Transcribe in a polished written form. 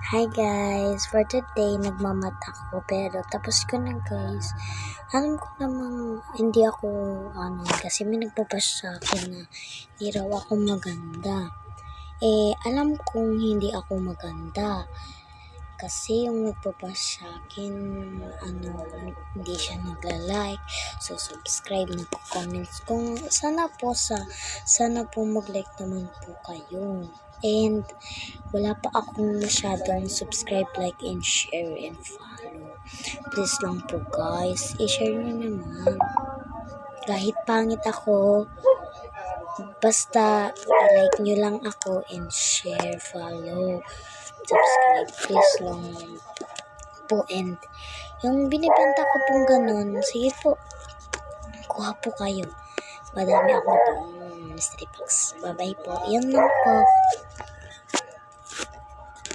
Hi guys! For today, nagmamata ako pero tapos ko na guys. Alam ko namang hindi ako kasi may nagpabash sa akin na hindi raw ako maganda. Alam kong hindi ako maganda. Kasi yung nagpabash sa akin, hindi siya nagla-like, so subscribe, nagko-comments. Sana po mag-like naman po kayo. And wala pa akong masyadong subscribe, like, and share, and follow. Please lang po guys, i-share nyo naman. Kahit pangit ako, basta i-like nyo lang ako and share, follow, subscribe. Please lang po. And yung binibenta ko pong ganun, sige po, kuha po kayo. Madami ako itong mystery box. Bye bye po. Yan lang po.